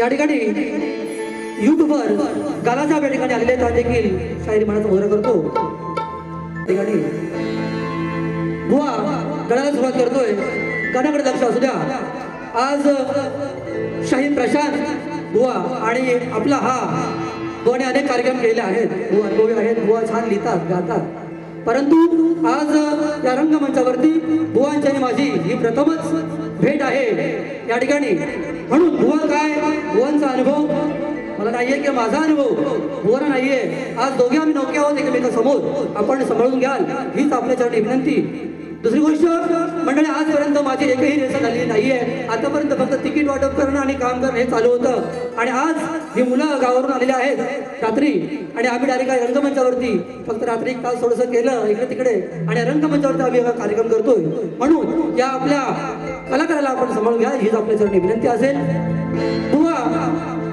या ठिकाणी युट्यूबवर गालासाहेब या ठिकाणी आलेले त्या देखील शायरी मनाचा मोहरा करतो. ठिकाणी बुवा गळाला सुरुवात करतोय. गाण्याकडे लक्ष असू द्या. आज शाहीर प्रशांत बुवा आणि आपला हा बुवाने अनेक कार्यक्रम केले आहेत. बुवा अनुभवी आहेत. बुवा छान लिहितात गातात. परंतु आज या रंगमंचावरती बुवांची आणि माझी ही प्रथमच भेट आहे या ठिकाणी. म्हणून बुवा काय बुवांचा अनुभव मला नाहीये किंवा माझा अनुभव बुवाला नाहीये. आज दोघे आम्ही नौके आहोत एकमेकांसमोर. आपण सांभाळून घ्याल हीच आपल्या चरणी विनंती. दुसरी गोष्ट मंडळी, आजपर्यंत माझी एकही रेस झालेली नाहीये. आतापर्यंत फक्त तिकीट वाटप करणं आणि काम करणं हे चालू होतं. आणि आज ही मुलं गावावरून आलेली आहेत रात्री आणि आम्ही डायरेक्ट रंगमंचावरती फक्त रात्री काल थोडंसं केलं इकडे तिकडे आणि रंगमंचावरती आम्ही हा कार्यक्रम करतोय. म्हणून या आपल्या कलाकाराला आपण सांभाळून घ्या हीच आपल्या चरणी विनंती असेल. बुवा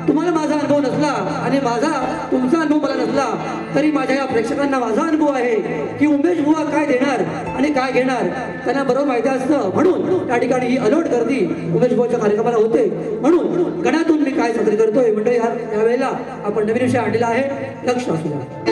तुम्हाला माझा अनुभव नसला आणि माझा तुमचा अनुभव मला नसला तरी माझ्या या प्रेक्षकांना माझा अनुभव आहे की उमेश बुवा काय देणार आणि काय घेणार त्यांना बरोबर माहिती असतं. म्हणून त्या ठिकाणी ही अलोट गर्दी उमेश बुवाच्या कार्यक्रमाला होते. म्हणून गणातून मी काय सादर करतोय म्हणजे यावेळेला आपण नवीन विषय आणलेला आहे. लक्ष असू द्या.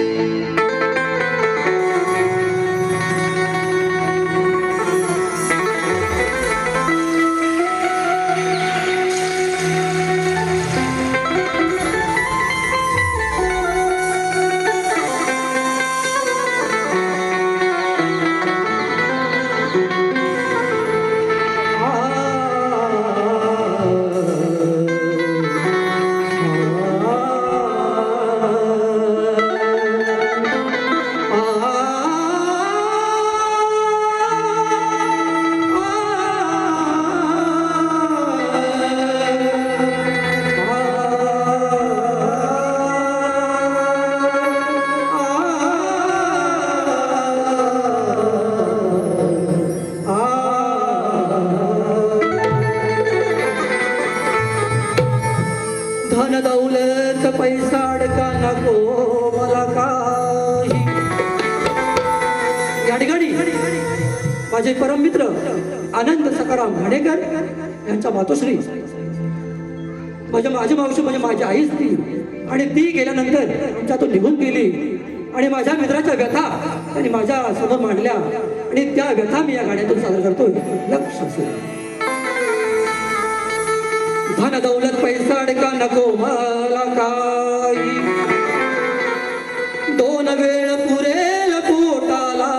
धन दौलत पैसा अडका नको मला काही. या ठिकाणी माझे परममित्र आनंद सकाराम घाणेकर यांच्या मातोश्री माझी मावशी म्हणजे माझी आईच ती. आणि ती गेल्यानंतर आमच्यातून निघून गेली आणि माझ्या मित्राच्या व्यथा त्यांनी माझ्या समोर मांडल्या आणि त्या व्यथा मी या गाण्यातून सादर करतोय. लक्ष असेल. धन दौलत पैसा अडका नको मला काही. दोन वेळ पुरेल पोटाला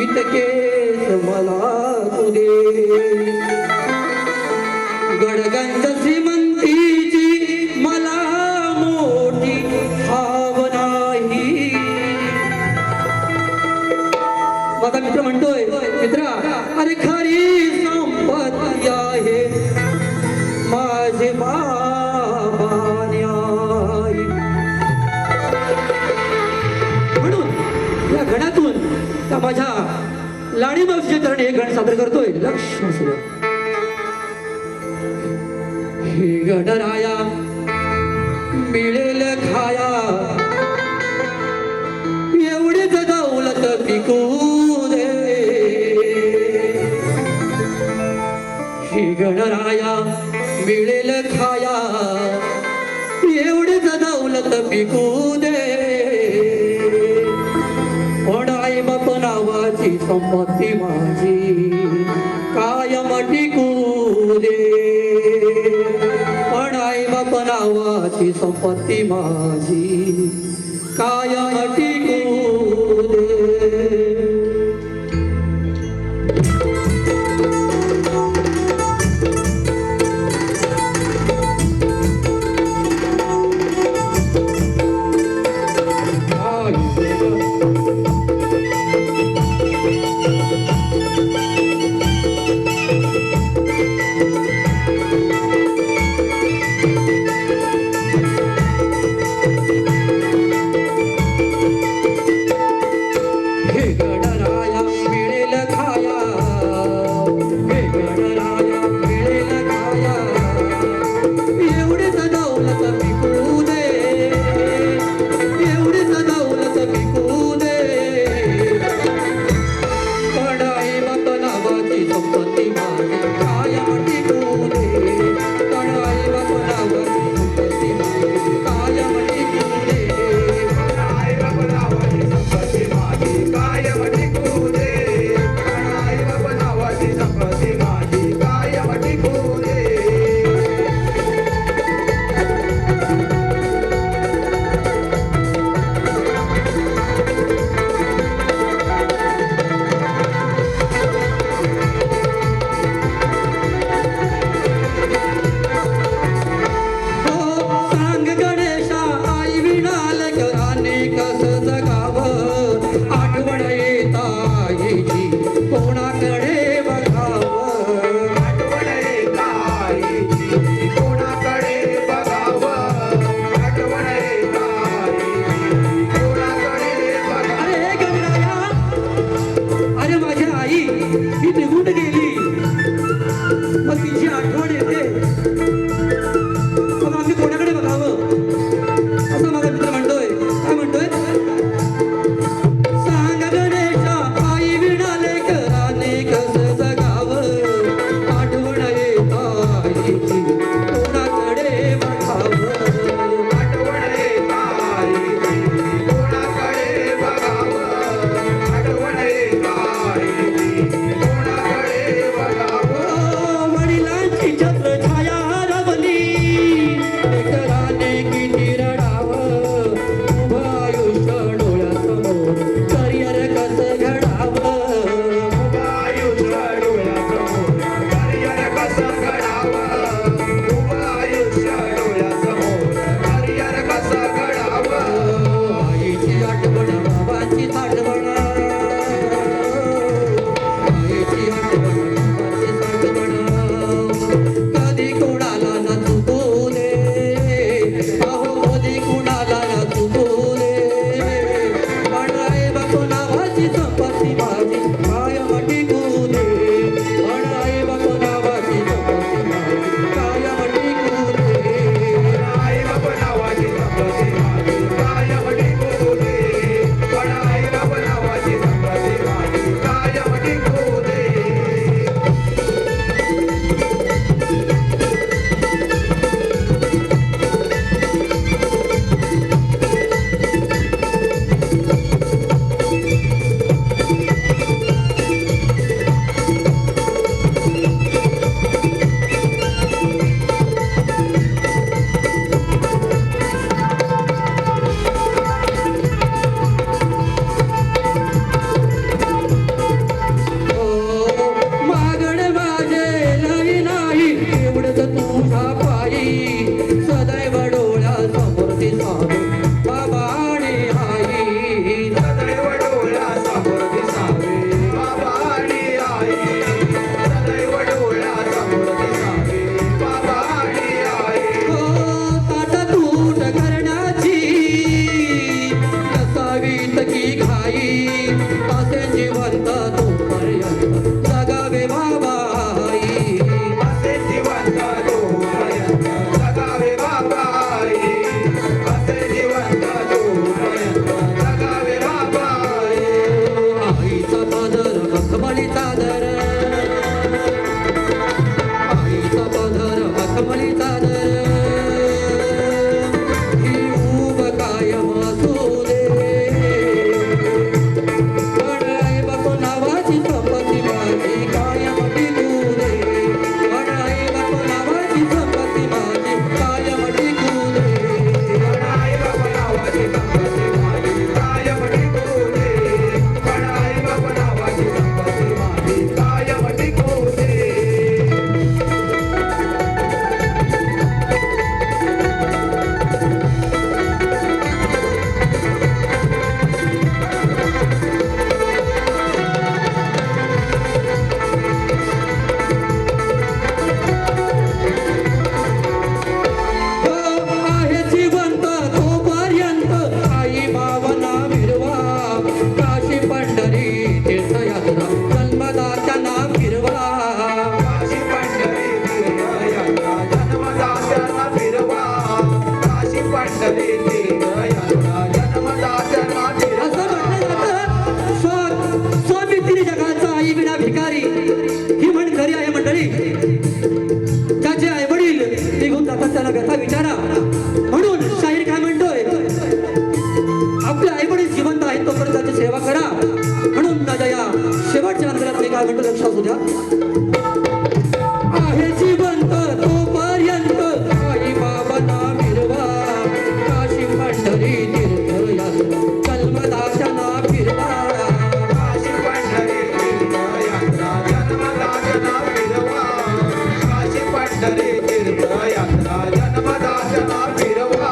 इतकेच मला तुदे. गडगंज श्रीमंतीची मला मोठी हाव नाही. माझा मित्र म्हणतोय मित्रा अरे खरी संपत्ती आहे माझे बाबा न्याय. म्हणून या गणातून त्या माझ्या लाडी मावशीच्या चरणी हे गण सादर करतोय. लक्ष असू द्या. हे गणराया मिळेल खाया एवढीच दौलत पिकू दे. हे गणराया मिळेल खाया एवढीच दौलत पिकू दे. पण आई बाप नावाची संपत्ती माझी कायम टिकू दे. पण आई बाप नावाची संपत्ती माझी कायम टिकू दे. की घाई असे जिवंत तोपर्यंत जगावे बाबाई असे जिवंत तोपर्यंत जगावे बाबाई असे जिवंत तोपर्यंत जगावे बाबाई आईचा पदर मखमली चादर आईचा पदर मखमली चादर ही उब कायम असू दे पण आई बापू नावाची संपत्ती माझी कायम टिकू दे पण आई बापू नावाची संपत्ती माझी कायम टिकू दे आई बाबा नावाची संपत्ती माझी कायम टिकू दे पण आई बाबा नावाची संपत्ती माझी कायम टिकू दे आहे जिवंत तोपर्यंत आई बाबांना फिरवा काशी पंढरी तीर्थयात्रा जन्मदात्यांना फिरवा काशी पंढरी तीर्थयात्रा जन्मदात्यांना फिरवा काशी पंढरी तीर्थयात्रा जन्मदात्यांना असं फिरवा म्हटलं जातं स्वमित्री जगाचा आई विना भिकारी ही म्हण खरी आहे मंडळी ज्याचे आई वडील निघून जातात त्याला व्यथा विचारा म्हणून शाहीर काय म्हणतोय आपले आई वडील जिवंत आहेत तोपर्यंत त्याची सेवा करा म्हणून माझ्या या शेवटच्या अंतरात मी काय म्हणतो लक्षात असू द्या आहे जिवंत तोपर्यंत आई बाबांना फिरवा काशी पंढरी तीर्थयात्रा जन्मदात्यांना फिरवा काशी पंढरी तीर्थयात्रा जन्मदात्यांना फिरवा काशी पंढरी तीर्थयात्रा जन्मदात्यांना फिरवा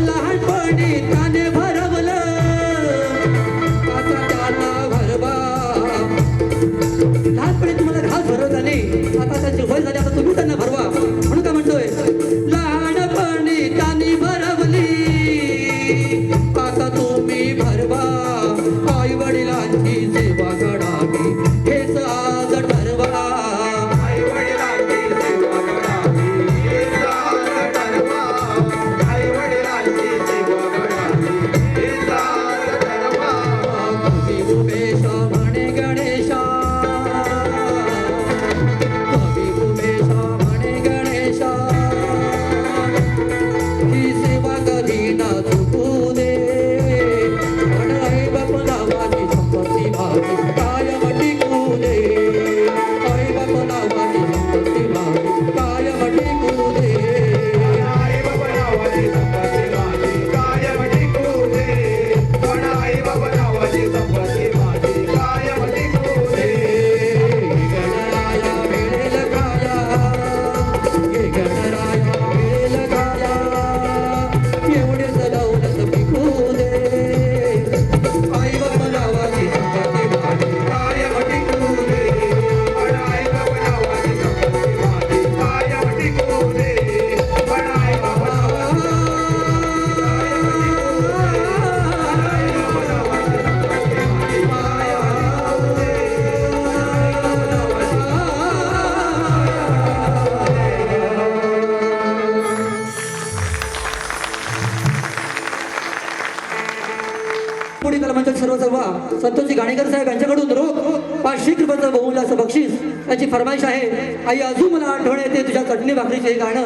लहानपणी त्याने भरवलं आता त्याला भरवा लहानपणी तुम्हाला घास भरवता नाही आता त्यांची वय झाली आता तुम्ही त्यांना भरवा म्हणून काय म्हणतोय लहानपणी त्यांनी भरवली आता तुम्ही भरवा आई वडिलांची सेवा करावी हेच आज ठरवा आई वडिलांची सेवा करावी हेच आज ठरवा आई वडिलांची सेवा करावी हेच आज ठरवा कवी उमेश म्हणे गणेशा कवी उमेश म्हणे गणेशा ही सेवा कधी ना चुकू दे पण आई बाप नावाची संपत्ती माझी कायम टिकू दे आई बाप नावाची संपत्ती माझी कायम टिकू दे आई बाबा नावाची संपत्ती माझी कायम टिकू दे पण आई बाबा नावाची संपत्ती माझी कायम टिकू दे गणराया मिळेल खाया ये गणराया मिळेल खाया एवढे सदौलत पिकू दे आई बाबा नावाची संपत्ती माझी कायम टिकू दे पण आई बाबा नावाची संपत्ती माझी कायम टिकू दे पण आई बाबा पुढील कलमांच्या सर्व संतोषी घाणेकर साहेब यांच्याकडून रोख 500 रुपयाचं बहुमूल्याचं बक्षीस याची फरमाईश आहे आई अजून मला आठवण येते तुझ्या चटणी भाकरीचे हे गाणं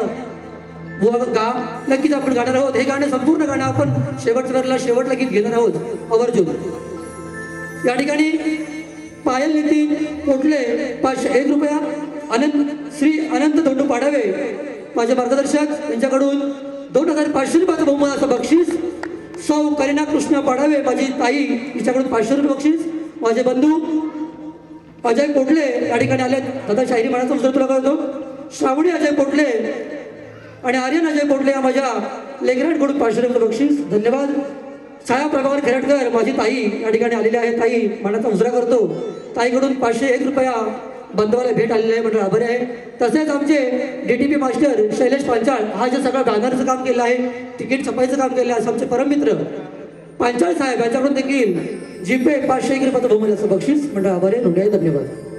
बुवा गा नक्कीच आपण गाणार आहोत हे गाणं संपूर्ण गाणं आपण शेवटला गीत घेणार आहोत आवर्जून या ठिकाणी पायल नितीन कोटले 501 रुपया श्री अनंत धोंडू पाडावे माझे मार्गदर्शक यांच्याकडून 2500 रुपयाचं बहुमूल्याचं बक्षीस सौ करीना कृष्ण पाडावे माझी ताई हिच्याकडून 500 रुपये बक्षीस माझे बंधू अजय कोटले या ठिकाणी आले दादा शाहिरी म्हणायचं उत्तर तुला करतो श्रावणी अजय कोटले आणि आर्यन अजय कोटले या माझ्या लेकरांकडून 500 रुपये बक्षीस धन्यवाद छाया प्रभाकर खेरटकर माझी ताई या ठिकाणी आलेली आहे ताई मनाचा मुजरा करतो ताईकडून 501 रुपया बंधवाला भेट आलेली आहे म्हणजे आभारी आहे तसेच आमचे DTP मास्टर शैलेश पांचाळ हा जे सगळं बॅनरचं काम केलं आहे तिकीट छपाईचं काम केलं आहे असे आमचे परममित्र पांचाळ साहेब यांच्याकडून देखील जीपे 500 रुपयाचं बहुमूल्य असं बक्षीस म्हणजे आभारी आहे. धन्यवाद.